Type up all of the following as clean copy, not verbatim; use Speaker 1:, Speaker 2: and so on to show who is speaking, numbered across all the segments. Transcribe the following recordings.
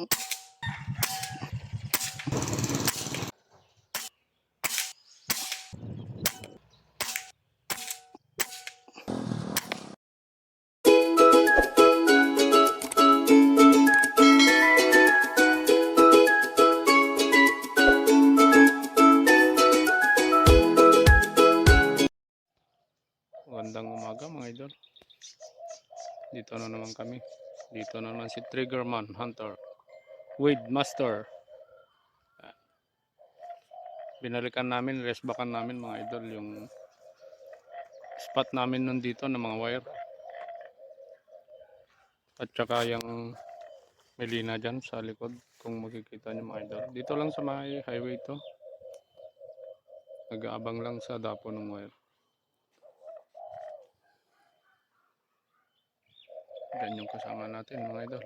Speaker 1: Magandang umaga mga idol. Dito na naman kami. Dito na naman si Triggerman Hunter with Master. Binalikan namin, resbakan namin mga idol yung spot namin nun dito ng mga wire. At saka yung melina dyan sa likod kung makikita nyo mga idol. Dito lang sa may highway to. Nag-aabang lang sa dapo ng wire. Yan yung kasama natin mga idol.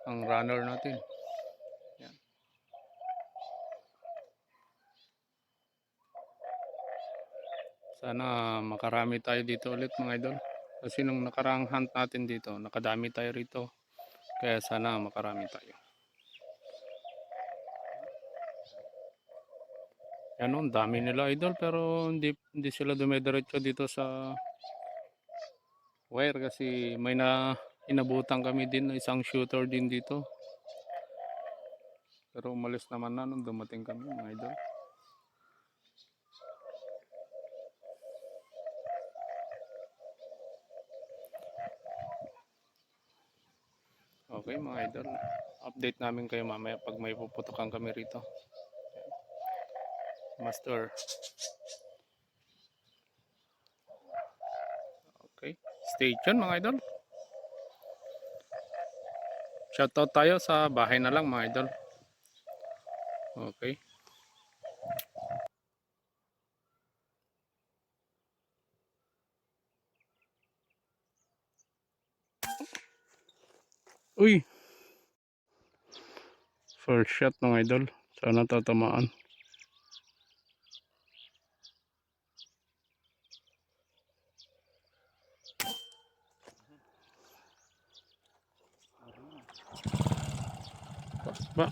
Speaker 1: Ang runner natin. Yan. Sana makarami tayo dito ulit mga idol. Kasi nung nakaraang hunt natin dito, nakadami tayo rito. Kaya sana makarami tayo. Yan o, dami nila idol pero hindi sila dumidiretso dito sa wire kasi may inabutan kami din na isang shooter din dito. Pero umalis naman na nung dumating kami mga idol. Okay mga idol, update namin kayo mamaya pag may puputukan kami rito. Master. Okay, stay tuned mga idol. Shoutout tayo sa bahay na lang mga idol. Okay. Uy! First shot mga idol. Sana tatamaan. Ba?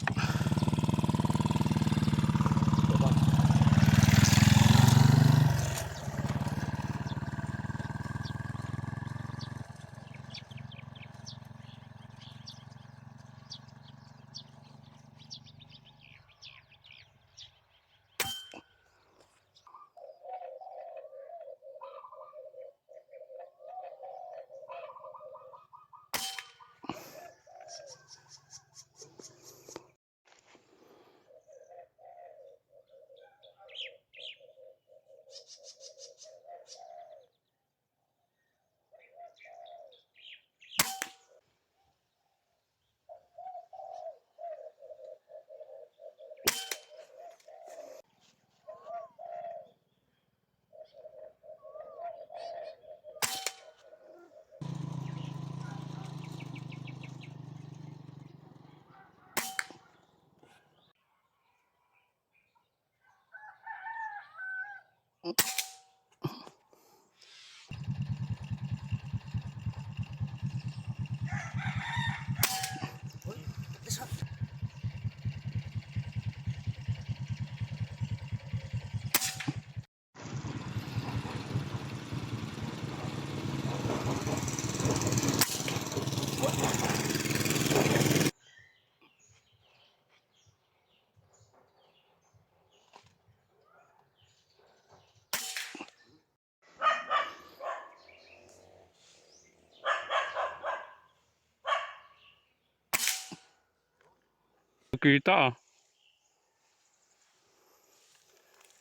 Speaker 1: Makita ah.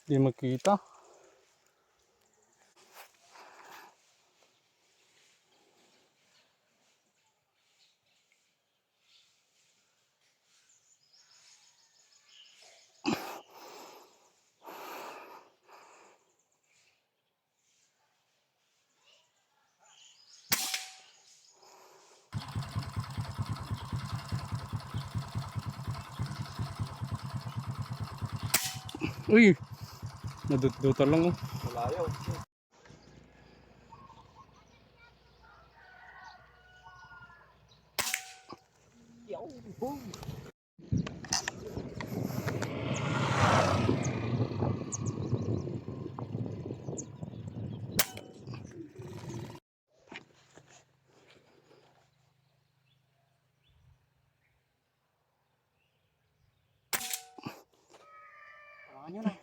Speaker 1: Di makita. Uy! Nadut-dutan lang oh.
Speaker 2: Malayo. Yun na.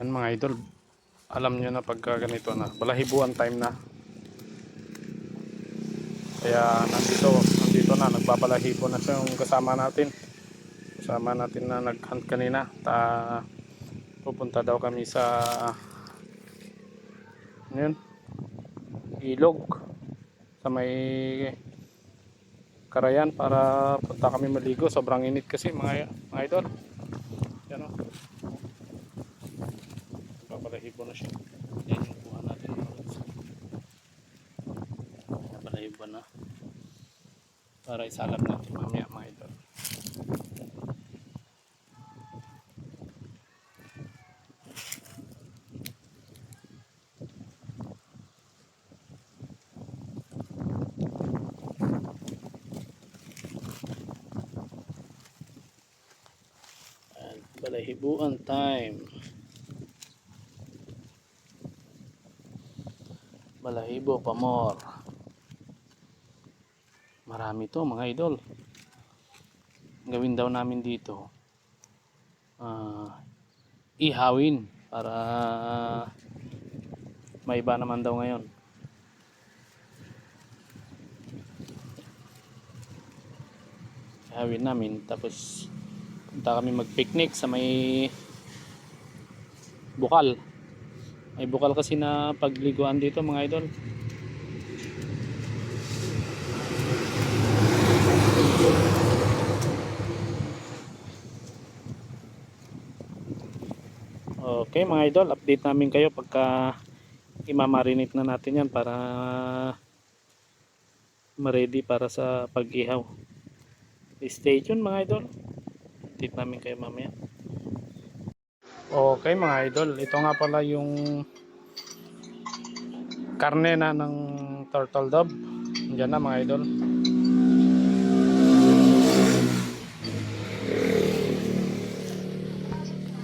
Speaker 1: Yan mga idol, alam nyo na pagka ganito na, balahibuan time na. Kaya nandito na, nagbabalahibo na siya yung kasama natin. Kasama natin na nag-hunt kanina. Pupunta daw kami sa yun, ilog sa may Karayan para punta kami maligo. Sobrang init kasi mga idol. Yan o. Nagpapalahibo na siya. Yan yung kuha natin. Nagpapalahibo na. Para isalap natin mamaya mga idol. Balahibuan time. Balahibo pa more. Marami to mga idol. Gawin daw namin dito ihawin para may iba naman daw ngayon. Ihawin namin tapos punta kami mag-picnic sa may bukal. May bukal kasi na pagliguan dito mga idol. Okay mga idol, update namin kayo pagka imamarinate na natin yan para ma-ready para sa pag-ihaw. Stay tuned mga idol, update namin kayo mamaya. Okay mga idol, ito nga pala yung karne na ng turtle dove. Diyan na mga idol.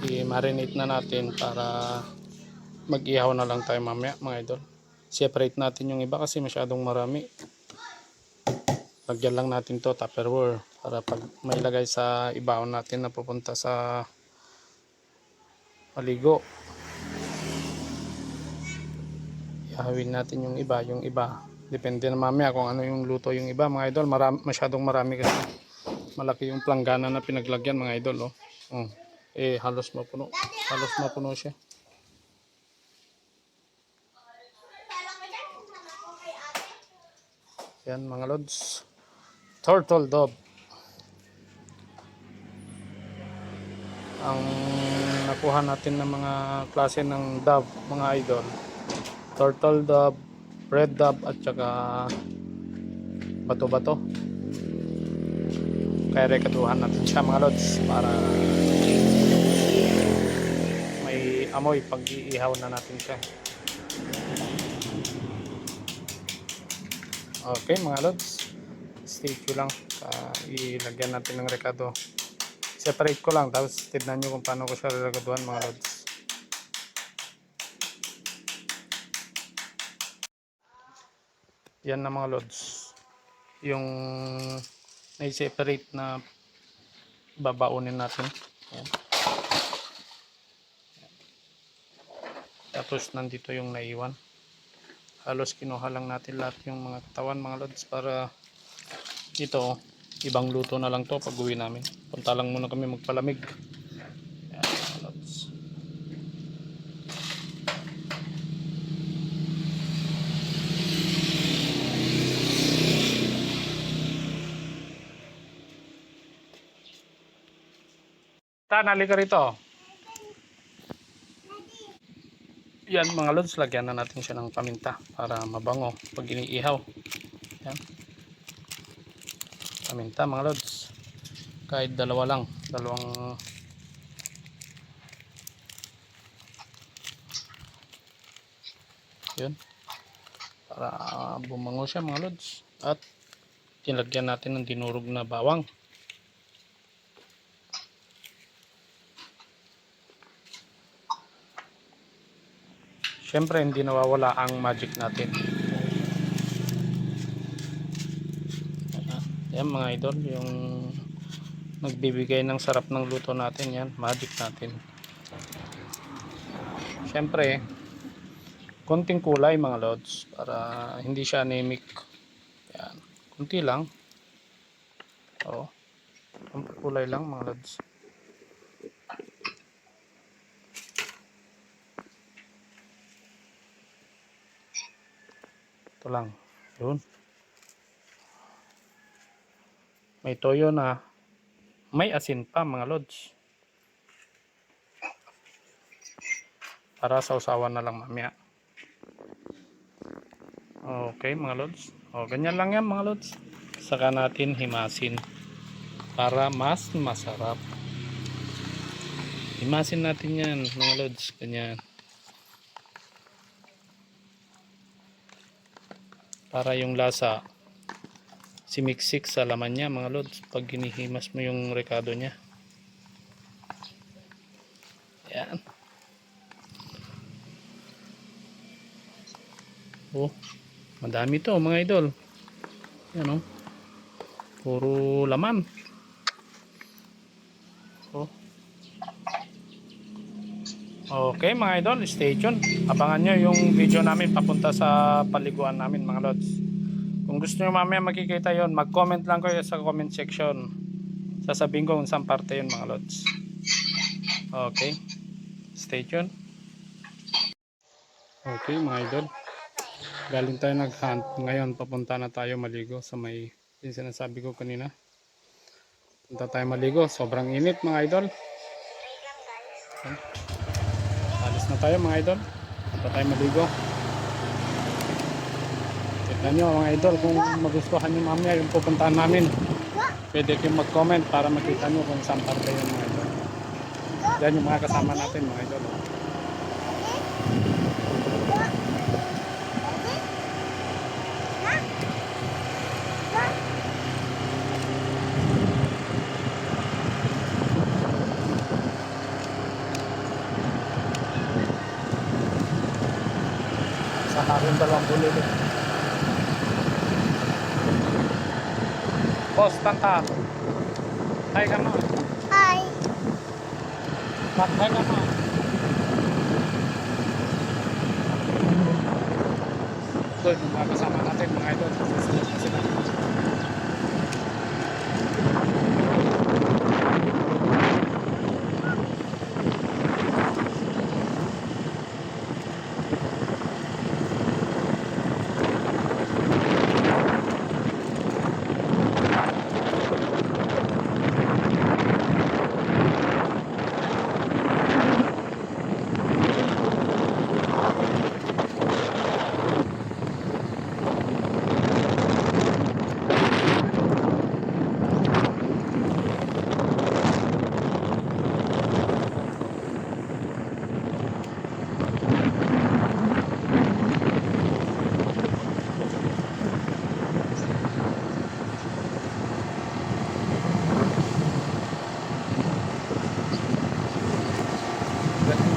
Speaker 1: I-marinate na natin para mag-ihaw na lang tayo mamaya mga idol. Separate natin yung iba kasi masyadong marami. Lagyan lang natin to Tupperware para pag may lagay sa ibaon natin na pupunta sa paligo. Ihawin natin yung iba. Depende na mamaya kung ano yung luto yung iba mga idol. Masyadong marami kasi. Malaki yung planggana na pinaglagyan mga idol. Oh. Halos mapuno. Halos mapuno siya. Yan mga lods. Turtle dove. Ang nakuha natin ng mga klase ng dove mga idol. Turtle dove, red dove at saka bato-bato. Kaya rekaduhan natin siya mga lods para may amoy pag iihaw na natin siya. Okay mga lods, stay tuned lang. Ilagyan natin ng rekado. Separate ko lang tapos tignan nyo kung paano ko siya rekaduhan mga lods. Yan na mga lods, yung na-separate na babaunin natin. Yan. Tapos nandito yung naiwan. Halos kinuha lang natin lahat yung mga katawan mga lods para ito ibang luto na lang to pag uwi namin. Punta lang muna kami magpalamig. Yan mga lods. Tan, halika rito. Yan mga lods, lagyan na natin siya ng paminta para mabango pag iniihaw. Yan. Paminta mga lods. Kahit dalawa lang. Dalawang yun. Para bumango siya mga lods. At tinlagyan natin ng dinurog na bawang. Siyempre hindi nawawala ang magic natin. Yan mga idol, yung nagbibigay ng sarap ng luto natin, yan, magic natin. Siyempre, konting kulay mga lods para hindi siya anemic. Yan, konti lang. Oh, konting kulay lang mga lods. Ito lang. Yun. May toyo na. May asin pa mga lods. Para sausawan na lang mamaya. Okay mga lods. O, ganyan lang yan mga lods. Saka natin himasin. Para mas masarap. Himasin natin yan mga lods. Ganyan. Para yung lasa simiksik sa laman niya mga lods pag ginihimas mo yung rekado niya. Yan. Oh, madami to mga idol. Yan oh. Puro laman. Oh. Okay mga idol, stay tuned. Abangan nyo yung video namin papunta sa paliguan namin mga lods. Kung gusto nyo mamaya makikita yon, mag-comment lang kayo sa comment section. Sasabihin ko kung saan parte yun mga lods. Okay, stay tuned. Okay mga idol, galing tayo nag-hunt. Ngayon papunta na tayo maligo sa may yung sinasabi ko kanina. Punta tayo maligo, sobrang init mga idol. Okay. Alis na tayo mga idol. Punta tayo maligo. Tignan nyo mga idol kung magustuhan nyo mamaya yung pupuntahan namin. Pwede kayong mag-comment para makita nyo kung saan parte yun mga idol. Yan yung mga kasama natin mga idol. Sa akin dalawang bulit. Boss, tanta. Hi ka mo.
Speaker 2: Hi.
Speaker 1: Hi ka mo. Ito yung mga kasama natin mga idol. Sila.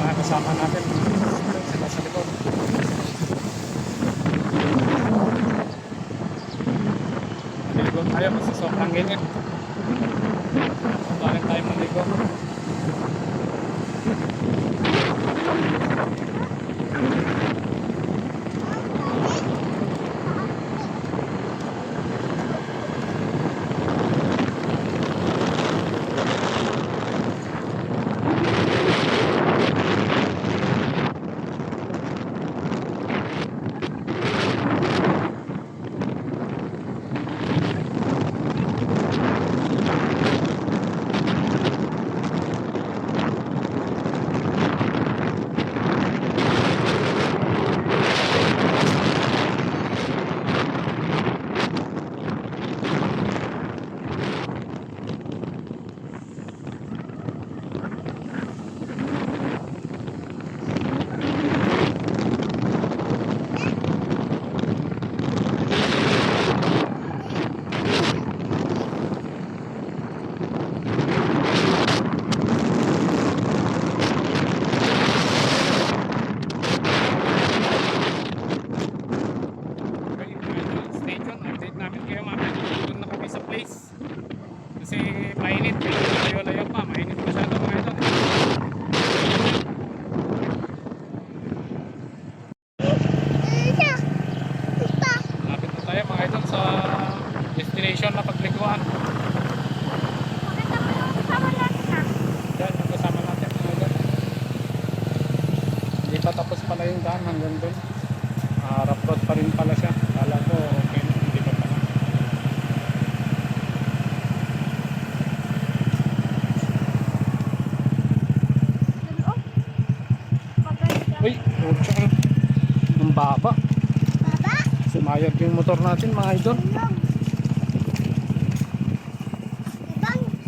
Speaker 1: Mga kasama natin sila sa likod. Maligo tayo kasi sobrang init. Bakit tayo maligo? sa destination na pagliguan. Yan, yung kasama natin mga idol. Hindi pa tapos pala yung daan hanggang doon. Rough road pa rin pala siya. Kala ko okay na, hindi pa pala. Uy, tsaka ang baba. Sumayag yung motor natin mga idol.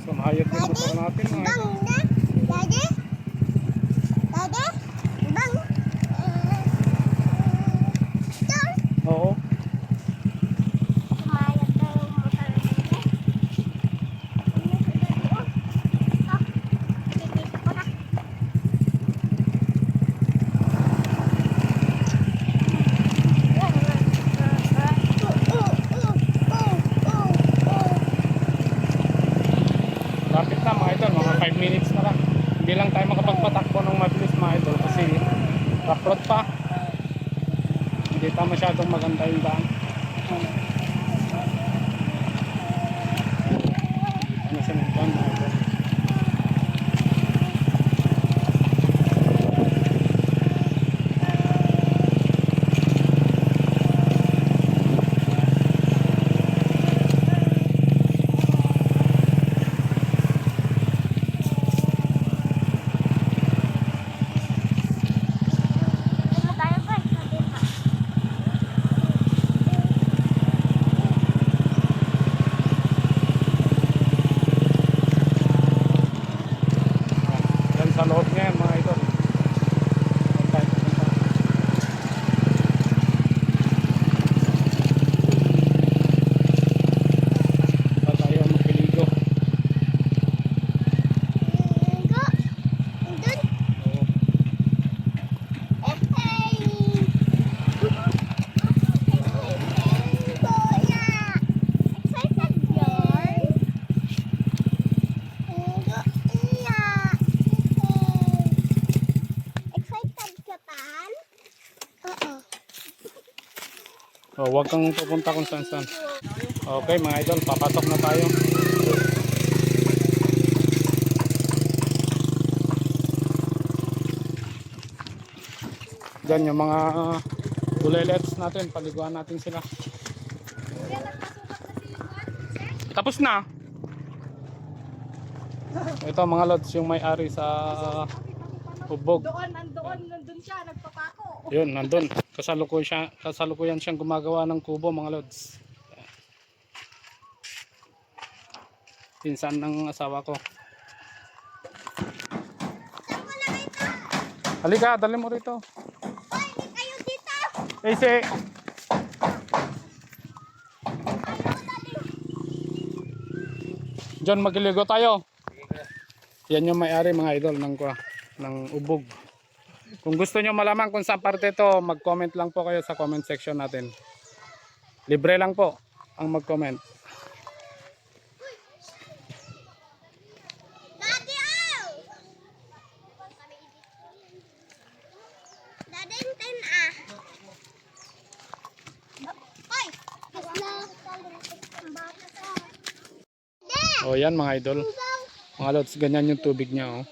Speaker 1: Sumayag yung motor natin mga idol. Oo. Lapit na mga idol, mga 5 minutes na lang. Hindi lang tayo makapagpatakbo ng mabilis mga idol kasi rough road pa. Hindi pa masyadong maganda yung daan. Ano siya ng daan mga idol. Sa loob niya yan mga idol. Pa tayo magpiligo. Oh, huwag kang pupunta kung saan saan. Okay mga idol, papasok na tayo. Diyan yung mga bulelets natin, paliguan natin sila. Tapos na. Ito mga lods, yung may-ari sa Ubog.
Speaker 2: Nandun siya, nagpapako.
Speaker 1: Yun, nandun. Kasalukuyan siyang gumagawa ng kubo mga lods. Pinsan ng asawa ko. Halika, dali mo rito.
Speaker 2: Kayo dito!
Speaker 1: Ese. John, magliligo tayo. Yan yung may-ari mga idol ng Ubog. Kung gusto nyo malaman kung saan parte ito, mag-comment lang po kayo sa comment section natin. Libre lang po ang mag-comment.
Speaker 2: Daddy, oh! Daddy, ten ah. Hoy!
Speaker 1: O yan mga idol. Mga lods, ganyan yung tubig niya. Oh.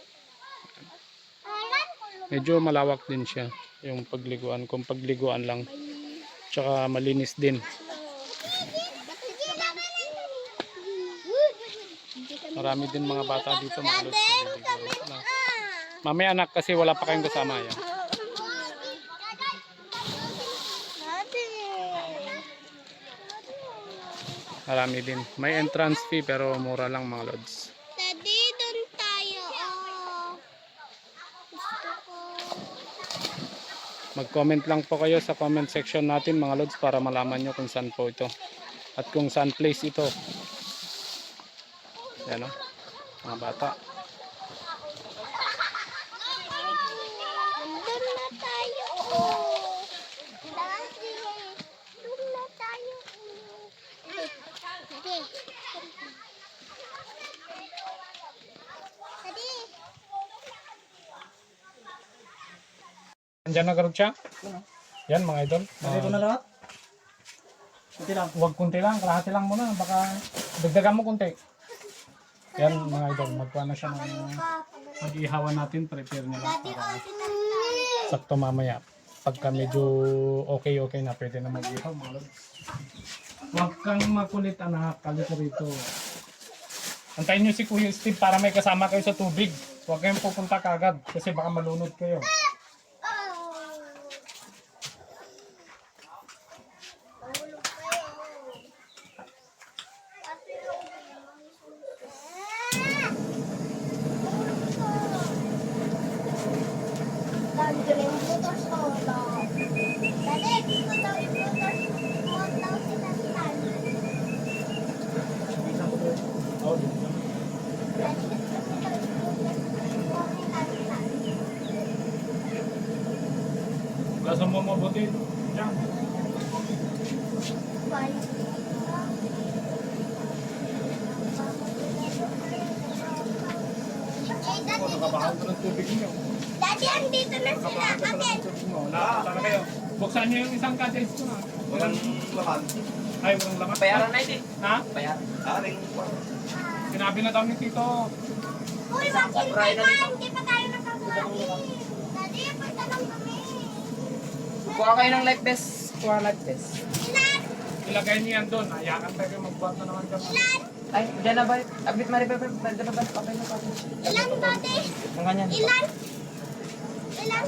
Speaker 1: Medyo malawak din siya. Yung pagliguan. Kung pagliguan lang. Tsaka malinis din. Marami din mga bata dito mga lods. Mamaya anak kasi wala pa kayong kasama yan. Marami din. May entrance fee pero mura lang mga lods.
Speaker 2: Daddy, doon tayo. Oh. Gusto ko.
Speaker 1: Mag-comment lang po kayo sa comment section natin mga lods para malaman nyo kung saan po ito. At kung saan place ito. Yan o. Mga bata.
Speaker 2: Doon na tayo. Oh. Daddy, doon na tayo. Daddy. Daddy.
Speaker 1: Andyan na karot siya? Yan mga idol.
Speaker 3: Nandito na lahat? Kunti lang.
Speaker 1: Huwag kunti lang, kalahati lang muna. Baka dagdagan mo kunti. Yan mga idol, magkuha na siya ng mag-ihawan natin. Prepare niya lang
Speaker 2: Daddy,
Speaker 1: para
Speaker 2: oh, tinatay.
Speaker 1: sakto mamaya. Pagka medyo okay na, pwede na mag-ihaw mga lods. Huwag kang makulit anak, kalito rito. Antayin nyo si Kuya Steve para may kasama kayo sa tubig. Huwag kayong pupunta kagad kasi baka malunod kayo.
Speaker 2: Mahulog kayo. Ate, oh. Gagawin butas ko lang. Dali, dito daw ibutas mo daw sinastan.
Speaker 1: Oh,
Speaker 2: Dali, dito daw ibutas mo sinastan.
Speaker 1: gasa mo mabuti. Diyan.
Speaker 2: Bye.
Speaker 1: Oh, nakabahan ko ng tubig niyo.
Speaker 2: Daddy, andito na sila.
Speaker 1: Nakabahan ko
Speaker 2: Ate,
Speaker 1: ng tubig mo. Nakakita na kayo. Buksan niyo yung isang cottage ko na.
Speaker 3: Walang laman.
Speaker 1: Ay, walang laman.
Speaker 3: Bayaran na ito eh.
Speaker 1: Ha?
Speaker 3: Bayaran. Aling.
Speaker 1: Sinabi na daw ni Tito.
Speaker 2: uy, maghintay ka. Hindi pa tayo nakakain. Daddy, punta lang kami.
Speaker 3: Kuha kayo ng life vest. Kuha life vest.
Speaker 2: Ilan?
Speaker 1: Ilagay niyo yan doon. Hayakan tayo magbuhat na naman dyan.
Speaker 2: Ilan?
Speaker 3: Ay, dyan na ba? Abit maribay. Dyan na ba? Okay na pa.
Speaker 2: Ilan, Daddy?
Speaker 3: Ang ganyan.
Speaker 2: Ilan? Ilan?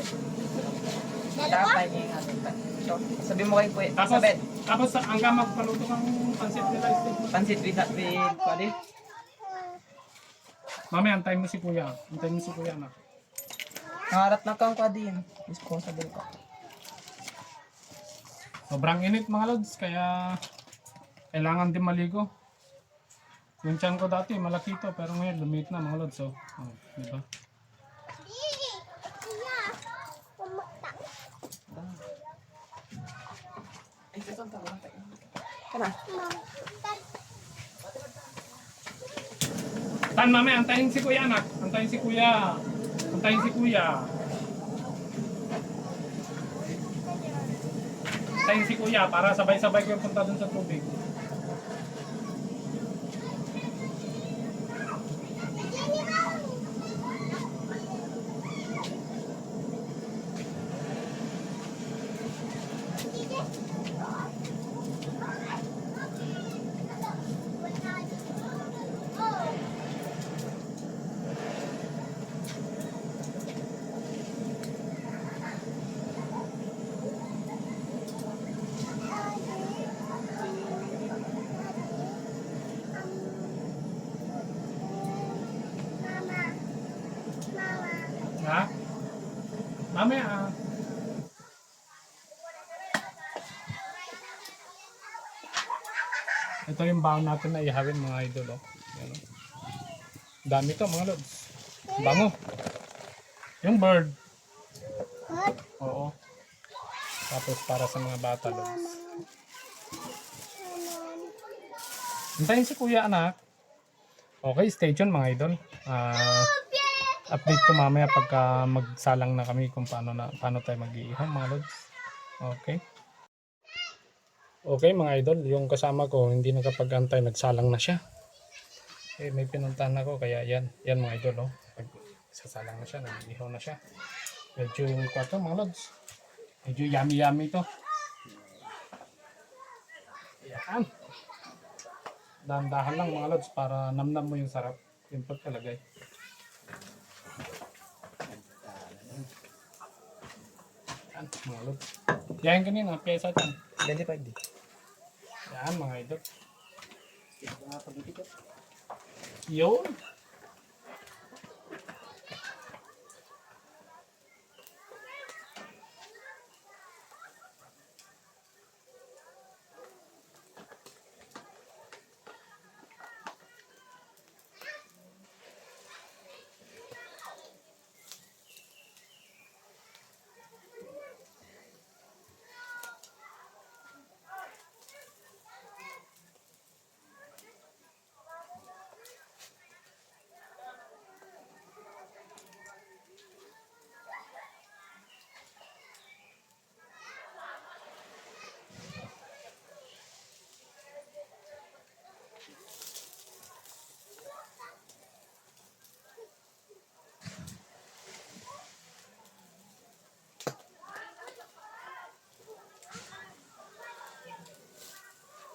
Speaker 2: Dalawa?
Speaker 3: Dapat niya yung ating pan. So, sabi mo kay Kuya.
Speaker 1: Tapos,
Speaker 3: Sabet.
Speaker 1: hanggang magpaluto kang pansit nila. Steve.
Speaker 3: Pansit with pwede.
Speaker 1: Mami, antayin mo si Kuya. Antayin mo si Kuya na.
Speaker 3: Nangarap na kang kwadi yun. Gusto ko sabihin ko.
Speaker 1: Sobrang init mga lods, kaya kailangan din maligo. Yung tiyan ko dati malaki to, pero ngayon lumit na mga lods. So, di ba?
Speaker 2: Iya. Pumaktak.
Speaker 3: Ay, ito lang tayo. Kana?
Speaker 1: Tan, mami, antayin si Kuya anak. Antayin si Kuya. Antayin si Kuya. Antayin si Kuya para sabay-sabay kayo punta dun sa tubig. Ha? Mami, ito yung baon natin na ihawin mga idol. Oh. Yan, oh. Dami to mga lods. Bango. Yung bird.
Speaker 2: What?
Speaker 1: Oo. Tapos para sa mga bata lods. Hintayin si Kuya anak. Okay, stay tuned mga idol. Update ko mamaya pagka magsalang na kami kung paano tayo mag-iihaw mga lods. Okay. Okay mga idol, yung kasama ko hindi nakapag-antay, nagsalang na siya. Eh, may pinuntahan ako kaya yan mga idol. Oh. Pag sasalang na siya, nag-ihaw na siya. Medyo kwato mga lods. Medyo yummy to. Ayan. Dahan-dahan lang mga lods para namnam mo yung sarap. Yung pagkalagay. Ayan mga lods. Yan kanina, pyesa dyan.
Speaker 3: 25 di.
Speaker 1: Yan mga idol. Yun.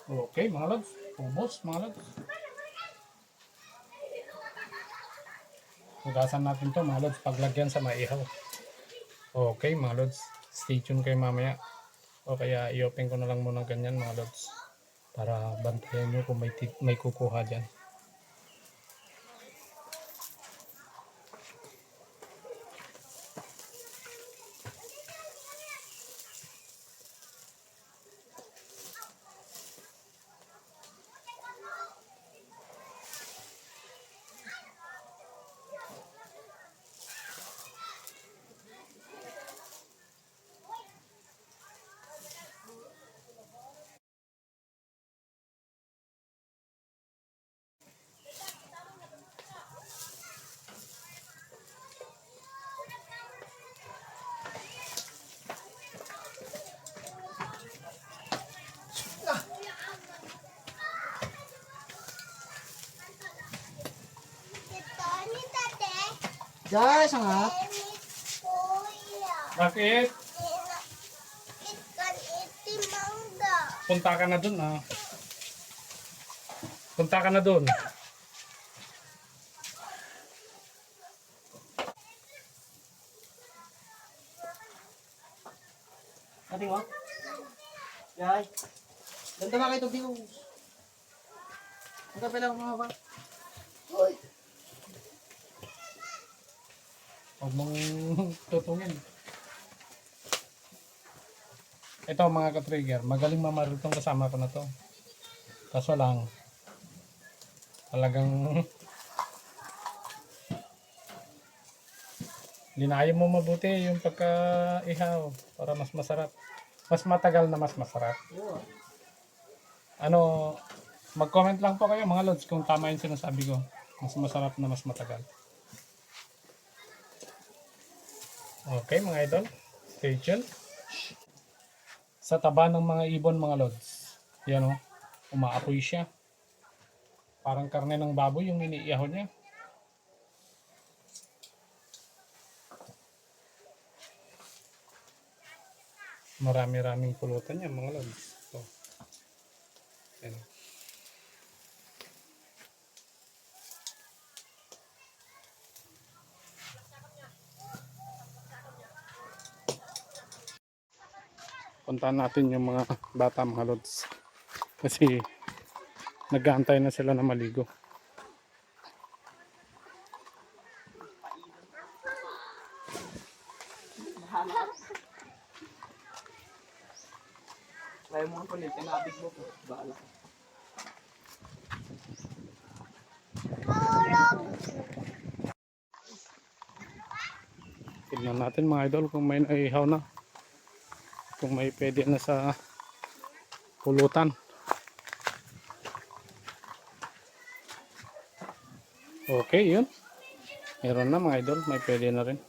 Speaker 1: Okay, mga lods. Ubos, mga lods. Hugasan natin to mga lods. Paglagyan sa maihaw. Okay, mga lods. Stay tuned kayo mamaya. O kaya i-open ko na lang muna ganyan mga lods. Para bantayan nyo kung may kukuha dyan.
Speaker 2: Ito ni tate.
Speaker 3: Guys, nga.
Speaker 2: Ni kuya.
Speaker 1: Bakit?
Speaker 2: Ikan itim mangga.
Speaker 1: Punta ka na dun ah. Punta ka na dun.
Speaker 3: Ating mo? Guys. Ganda ba kayo ito views? Ang kapila ko mga ba? Hoy!
Speaker 1: Huwag mong tutungin. Ito mga ka-trigger, magaling mamaril tong kasama ko na to. Kaso lang, talagang linayo mo mabuti yung pagka-ihaw para mas masarap. Mas matagal na mas masarap. Ano, mag-comment lang po kayo mga lods kung tama yung sinasabi ko. Mas masarap na mas matagal. Okay mga idol, stay tuned. Sa taba ng mga ibon mga lods, yan o, umaapoy siya. Parang karne ng baboy yung iniihaw niya. Marami-raming pulutan yan mga lods. So, yan. Puntahan natin yung mga bata mga lods. Kasi nag-aantay na sila na maligo.
Speaker 3: Kaya mo ang kulit, tinabig mo po. Baala.
Speaker 1: Tignan natin mga idol kung may naihaw na. Kung may pwede na sa pulutan. Okay, yun. Meron na mga idol, may pwede na rin.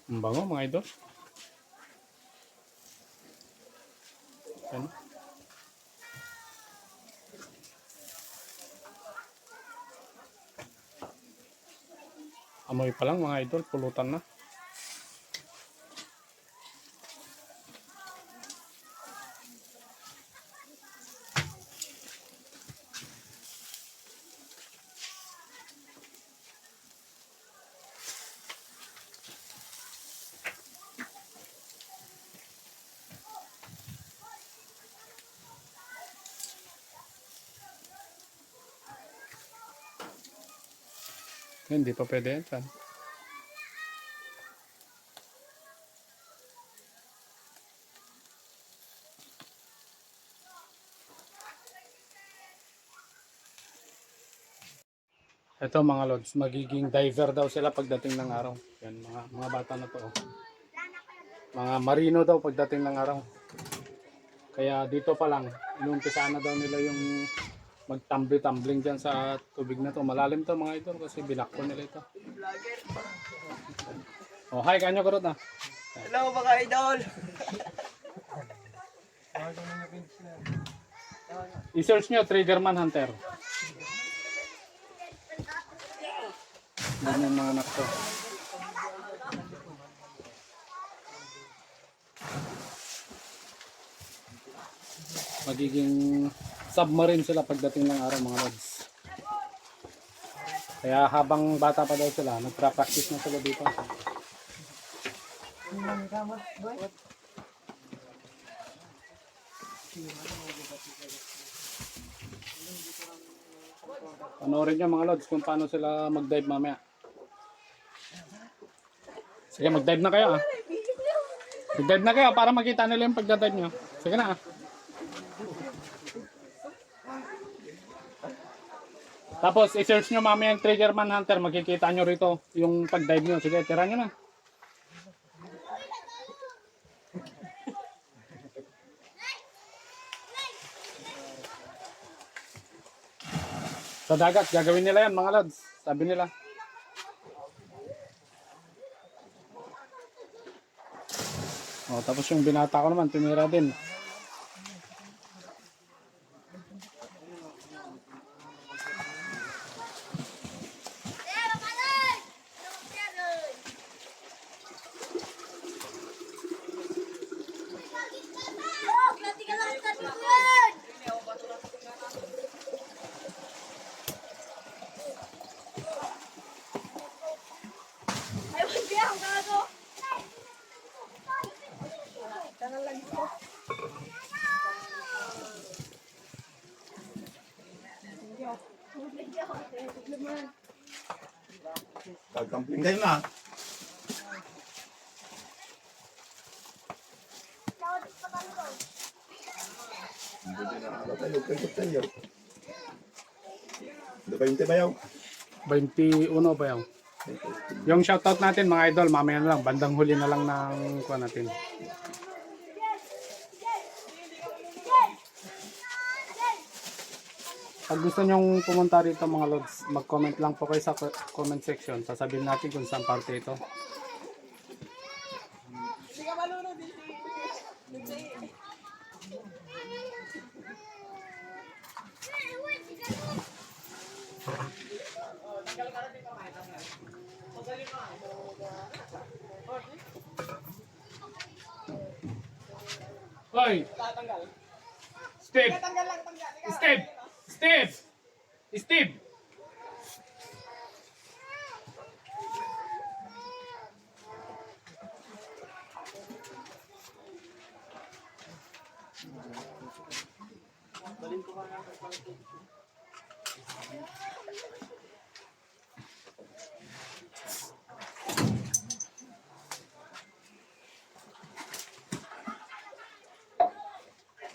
Speaker 1: Ang bango mga idol. Yan. Amoy pa lang mga idol, pulutan na. Hindi pa pwede yan. Saan? Ito mga lods, magiging diver daw sila pagdating ng araw. Yan, mga bata na to. Oh. Mga marino daw pagdating ng araw. Kaya dito pa lang, inumpisa na daw nila yung magtumbling dyan sa tubig na to. Malalim to mga idol kasi binakpo nila ito. Oh, hi, kanyo karot na.
Speaker 3: Hello mga idol!
Speaker 1: I-search nyo, Triggerman Hunter. Yan yung mga anak ko. magiging submarine sila pagdating ng araw mga lods. Kaya habang bata pa daw sila, nagpra-practice na sila dito. Panoorin nyo mga lods kung paano sila mag-dive mamaya. Sige, mag-dive na kayo ah. Mag-dive na kayo para makita nila yung pagdadive nyo. Sige na ah. Tapos i-search nyo mamaya yung Triggerman Hunter. Makikita nyo rito yung pag-dive nyo. Sige, tira nyo na. Sa dagat, gagawin nila yan mga lods. Sabi nila. Oh, tapos yung binata ko naman, tumira din.
Speaker 4: Kagampling kayo na. Hindi na nakakatayo. Kaya tayo. Ano ba yung tibayaw?
Speaker 1: 21 ba yung? Yung shoutout natin mga idol, mamaya na lang. Bandang huli na lang ng kuha natin. Pag gusto nyong pumunta rito mga lods, mag-comment lang po kayo sa comment section. Sasabihin natin kung saan parte ito. Hoy! Steve! Steve! Steve! Steve!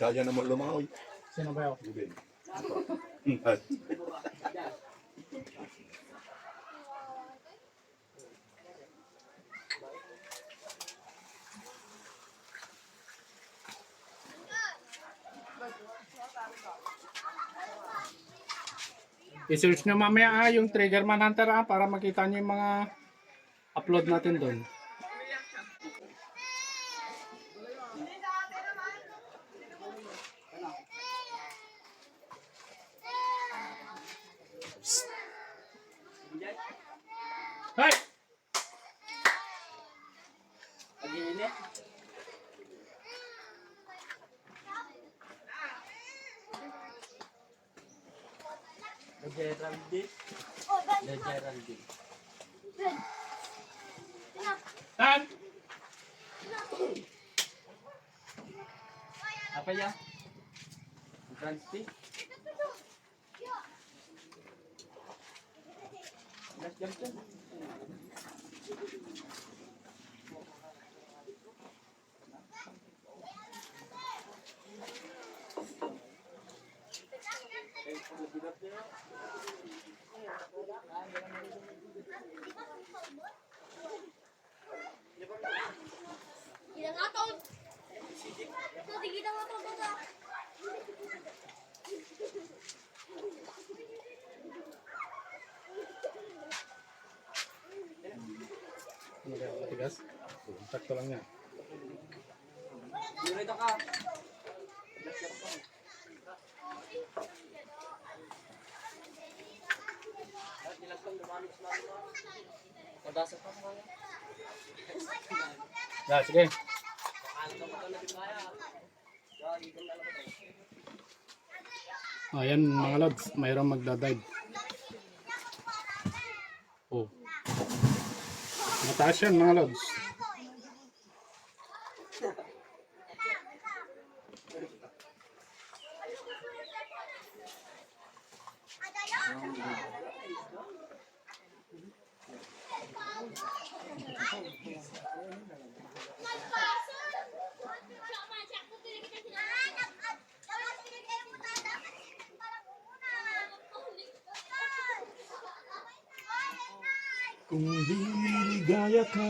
Speaker 4: Kaya naman lumangoy.
Speaker 1: Sino ba yun?
Speaker 4: Bubin.
Speaker 1: I-search nyo mamaya yung Triggerman Hunter para makita nyo yung mga upload natin doon. Hey!
Speaker 3: Geraldine. Geraldine.
Speaker 1: Tan!
Speaker 3: Apa ya? Transti. Mas jam tu.
Speaker 2: Kita ngaton. Nanti kita ngaton kita.
Speaker 1: Ano kaya matigas? Sakto lang yan.
Speaker 3: Dito ka. Padasa pa mo.
Speaker 1: Yeah, sige.
Speaker 3: Ano ka na di kaya?
Speaker 1: Ayan mga lods, mayroong magdadive. Oh. Mataas yan mga lods.
Speaker 4: Kung liligaya ka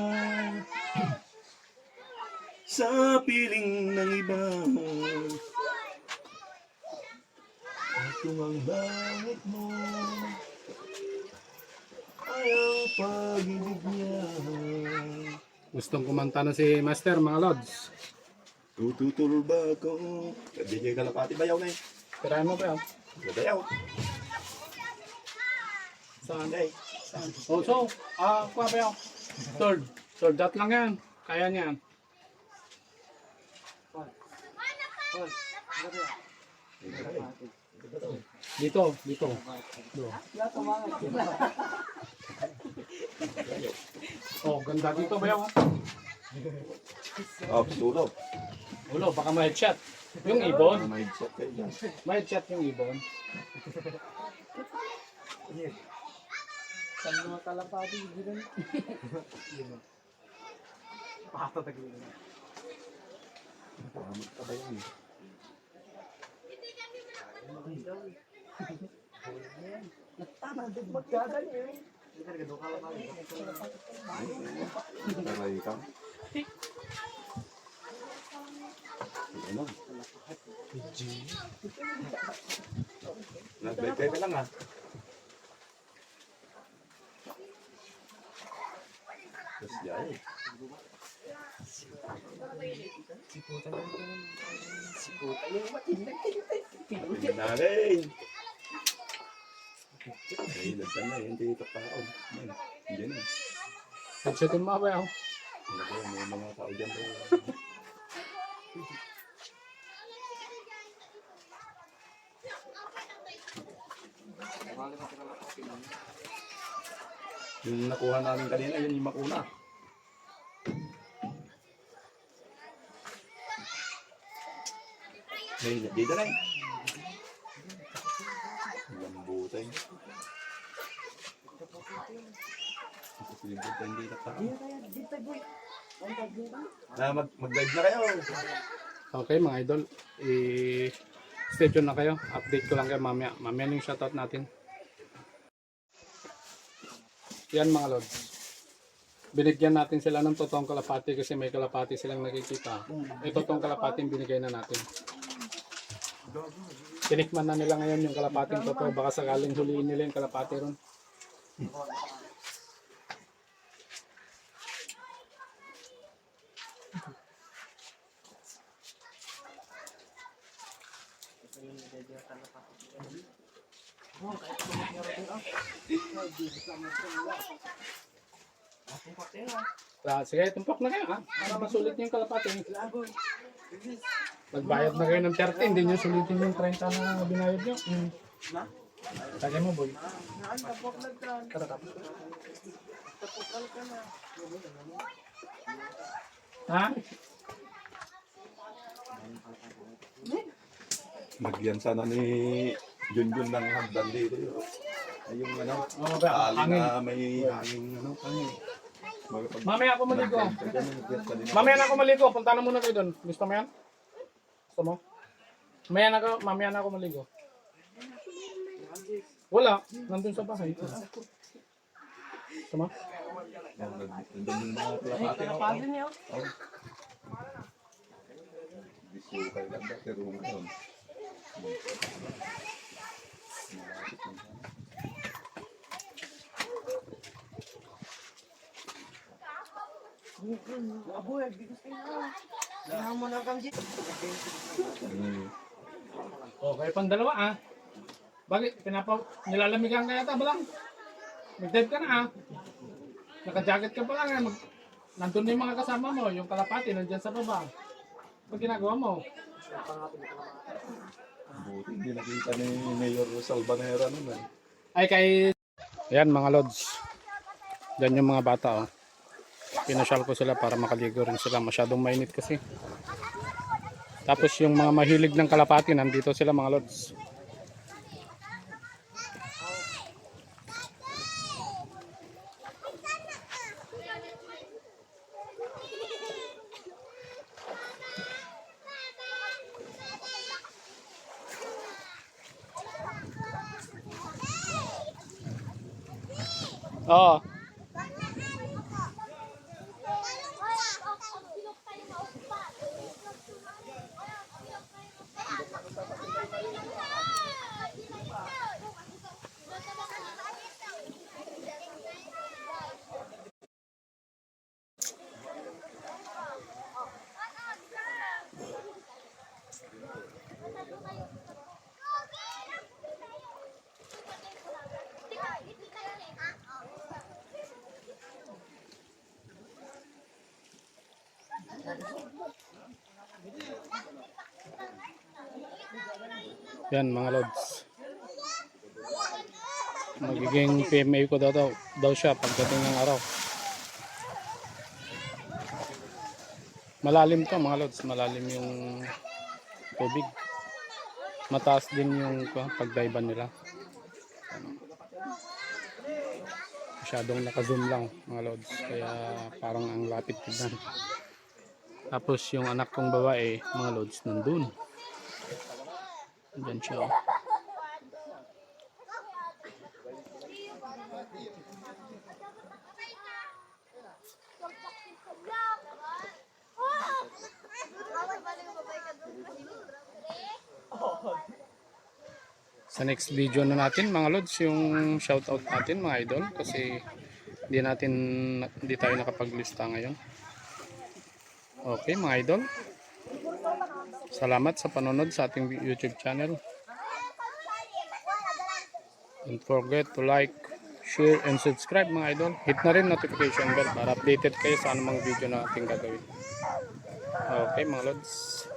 Speaker 4: sa piling ng iba, at kung ang langit mo ay ang pag-ibig niya,
Speaker 1: Gustong kumanta na si Master mga lods.
Speaker 4: tututol ba ako? DJ Kalapati bayaw na eh.
Speaker 1: Tirahan mo ba yan?
Speaker 4: Bayaw.
Speaker 1: Saan?
Speaker 4: Hey.
Speaker 1: Oh, so, kuha ba yan? Third. Third dot lang yan. Kaya niyan. Dito, dito. Oh, ganda dito ba yan?
Speaker 4: Oh, tulog.
Speaker 1: Ulo, baka ma-headshot. Yung ibon.
Speaker 4: May headset kayo dyan.
Speaker 1: Ma-headshot yung ibon.
Speaker 3: Saan mga kalapati, gano'n? Pakatagin na.
Speaker 4: Pahamot ka ba yan?
Speaker 3: Magkagan eh. Hindi ka nagado kalapati.
Speaker 4: Taray ka. Ano? Nag-break ka lang ah. Tapos yan eh.
Speaker 3: Siputan yung matinag.
Speaker 4: Tingnan natin. Ay, nagsan na eh. Hindi ito taon. Hindi na.
Speaker 1: Headshotin mo ba yan?
Speaker 4: Ano ba, may mga tao dyan ba? Yung nakuha namin kanina, yun yung makuna. May dito na eh. Lambutan. Ito hindi na tao. Mag-live na kayo.
Speaker 1: Okay mga idol, stay tuned na kayo. Update ko lang kayo mamaya. Mamaya yung shoutout natin. Yan mga lods. Binigyan natin sila ng totoong kalapati kasi may kalapati silang nakikita. Ito totoong kalapati yung binigay na natin. Tinikman na nila ngayon yung kalapating totoo. Baka sakaling huliin nila yung kalapati ron. Sige, tumpak na kayo ha. Para masulit niyo yung kalapati. Magbayad na kayo ng 30, hindi nyo sulitin yung 30 na binayad nyo. Tagay mo boy. Tara tapos. Ha?
Speaker 4: Nagyan sana ni Junjun ng hagdan dito. Ay yung ano,
Speaker 1: Oo ba?
Speaker 4: tali
Speaker 1: Hangin.
Speaker 4: na may hangin ano.
Speaker 1: Mamaya ako maligo. Mamaya na ako maligo. Punta na muna kayo doon. Gusto mo yan? Gusto mo? Mamaya na ako maligo. Wala. Nandun sa bahay. Gusto mo?
Speaker 4: Nandun yung mga kalapati.
Speaker 3: niyo.
Speaker 4: Bisu kayo lang dati room doon.
Speaker 3: Aboy, bigos kayo na. Kailangan mo na kang jeep.
Speaker 1: O, kayo pang dalawa ah. Bakit? Nilalamigan ka yata ba lang? Mag-dive ka na ah. Naka-jacket ka pa lang ah. Nandun na yung mga kasama mo. Yung kalapati nandyan sa baba. Pag ginagawa mo?
Speaker 4: Buti hindi nakita ni Mayor Salvanera nun eh.
Speaker 1: Ay kay... Ayan mga lods. Diyan yung mga bata oh. Pinasyal ko sila para makaligo rin sila. Masyadong mainit kasi. Tapos yung mga mahilig ng kalapati, nandito sila mga lods. Oo. Yan mga lods. Magiging PMA ko daw siya pagdating ng araw. Malalim to mga lods, malalim yung tubig. Mataas din yung pagdaiban nila. Masyadong naka-zoom lang mga lods, kaya parang ang lapit tignan. Tapos yung anak kong babae mga lods nandun. Diyan siya. Sa next video na natin mga lods yung shoutout natin mga idol kasi hindi tayo nakapaglista ngayon. Okay mga idol. Salamat sa panonood sa ating YouTube channel. Don't forget to like, share, and subscribe mga idol. Hit na rin notification bell para updated kayo sa anumang video na ating gagawin. Okay mga lods.